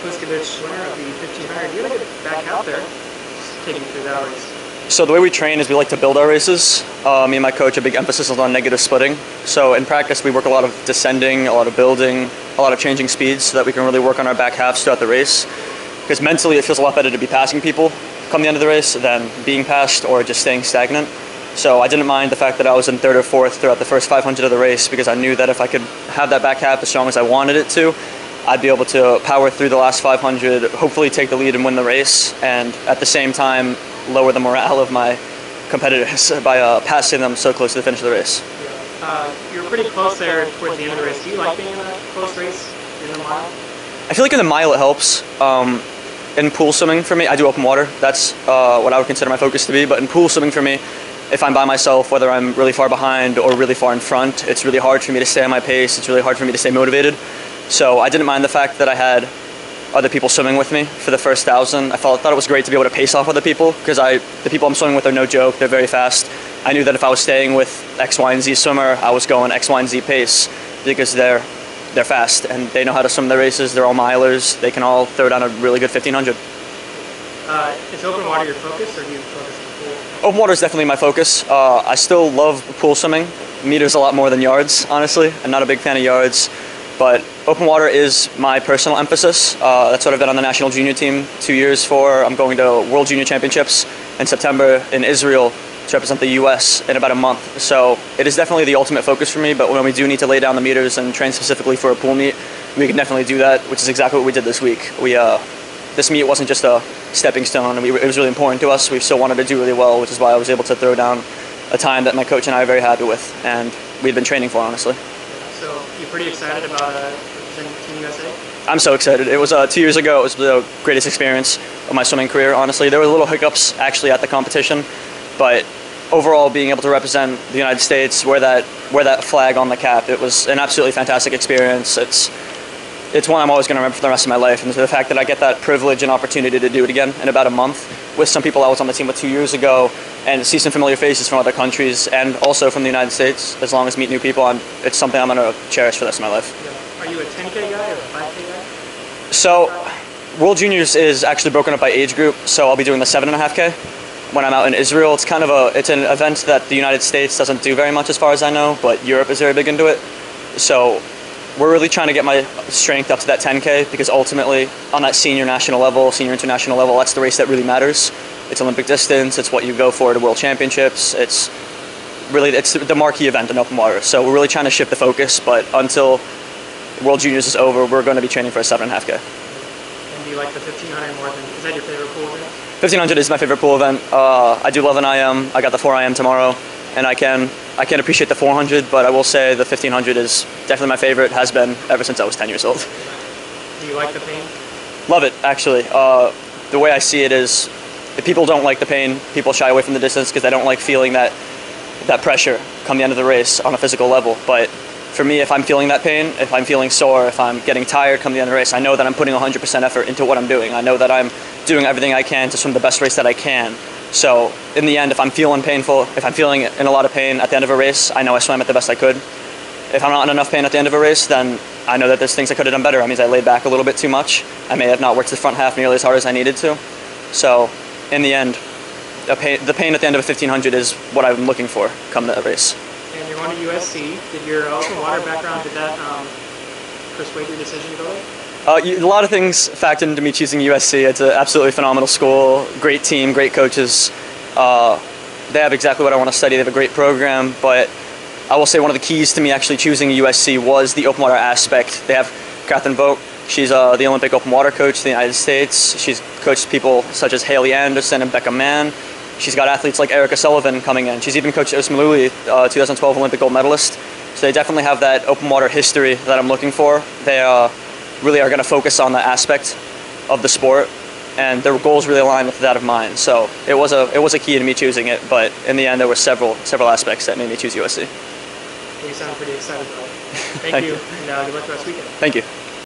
Puskovitch, winner of the 1500. You gotta get back out there. Just take me through that race. So the way we train is we like to build our races. Me and my coach, a big emphasis is on negative splitting. So in practice, we work a lot of descending, a lot of building, a lot of changing speeds so that we can really work on our back halves throughout the race. Because mentally, it feels a lot better to be passing people come the end of the race than being passed or just staying stagnant. So I didn't mind the fact that I was in third or fourth throughout the first 500 of the race because I knew that if I could have that back half as strong as I wanted it to, I'd be able to power through the last 500, hopefully take the lead and win the race, and at the same time lower the morale of my competitors by passing them so close to the finish of the race. You were pretty close there towards the end of the race. Do you like being in a close race in the mile? I feel like in the mile it helps. In pool swimming for me, I do open water. That's what I would consider my focus to be, but in pool swimming for me, if I'm by myself, whether I'm really far behind or really far in front, it's really hard for me to stay on my pace. It's really hard for me to stay motivated. So I didn't mind the fact that I had other people swimming with me for the first 1,000. I thought it was great to be able to pace off other people because the people I'm swimming with are no joke. They're very fast. I knew that if I was staying with X, Y, and Z swimmer, I was going X, Y, and Z pace because they're fast and they know how to swim their races. They're all milers. They can all throw down a really good 1500. Is open water your focus, or do you focus on the pool? Open water is definitely my focus. I still love pool swimming. Meters a lot more than yards, honestly. I'm not a big fan of yards, but open water is my personal emphasis. That's what I've been on the national junior team 2 years for. I'm going to World Junior Championships in September in Israel to represent the U.S. in about a month. So it is definitely the ultimate focus for me, but when we do need to lay down the meters and train specifically for a pool meet, we can definitely do that, which is exactly what we did this week. This meet wasn't just a stepping stone. It was really important to us. We still wanted to do really well, which is why I was able to throw down a time that my coach and I are very happy with, and we've been training for, honestly. So you're pretty excited about representing Team USA? I'm so excited. It was 2 years ago. It was the greatest experience of my swimming career, honestly. There were little hiccups actually at the competition, but overall being able to represent the United States, wear that flag on the cap, it was an absolutely fantastic experience. It's one I'm always going to remember for the rest of my life, and the fact that I get that privilege and opportunity to do it again in about a month with some people I was on the team with 2 years ago, and see some familiar faces from other countries and also from the United States, as long as meet new people, it's something I'm going to cherish for the rest of my life. Yeah. Are you a 10K guy or a 5K guy? So World Juniors is actually broken up by age group, so I'll be doing the 7.5K when I'm out in Israel. It's kind of it's an event that the United States doesn't do very much as far as I know, but Europe is very big into it. So we're really trying to get my strength up to that 10K because ultimately on that senior national level, senior international level, that's the race that really matters. It's Olympic distance. It's what you go for to World Championships. It's the marquee event in open water. So we're really trying to shift the focus, but until World Juniors is over, we're going to be training for a 7.5K. And do you like the 1500 more than, is that your favorite pool event? 1500 is my favorite pool event. I do love an IM. I got the 4 IM tomorrow, and I can appreciate the 400, but I will say the 1500 is definitely my favorite. Has been ever since I was 10 years old. Do you like the pain? Love it, actually. The way I see it is, if people don't like the pain, people shy away from the distance because they don't like feeling that pressure come the end of the race on a physical level. But for me, if I'm feeling that pain, if I'm feeling sore, if I'm getting tired come the end of the race, I know that I'm putting 100% effort into what I'm doing. I know that I'm doing everything I can to swim the best race that I can. So in the end, if I'm feeling painful, if I'm feeling in a lot of pain at the end of a race, I know I swam at the best I could. If I'm not in enough pain at the end of a race, then I know that there's things I could have done better. That means I laid back a little bit too much. I may have not worked the front half nearly as hard as I needed to. So in the end, the pain at the end of a 1500 is what I'm looking for come the race. And you're going to USC. Did your open water background, did that persuade your decision to go there? A lot of things factored into me choosing USC. It's an absolutely phenomenal school, great team, great coaches. They have exactly what I want to study. They have a great program, but I will say one of the keys to me actually choosing USC was the open water aspect. They have Catherine Vogt. She's the Olympic open water coach in the United States. She's coached people such as Haley Anderson and Becca Mann. She's got athletes like Erica Sullivan coming in. She's even coached Osmaluli, 2012 Olympic gold medalist. So they definitely have that open water history that I'm looking for. They really are going to focus on the aspect of the sport, and their goals really align with that of mine. So it was a key to me choosing it, but in the end there were several aspects that made me choose USC. You sound pretty excited about it. Thank you. And good luck the rest of the weekend. Thank you.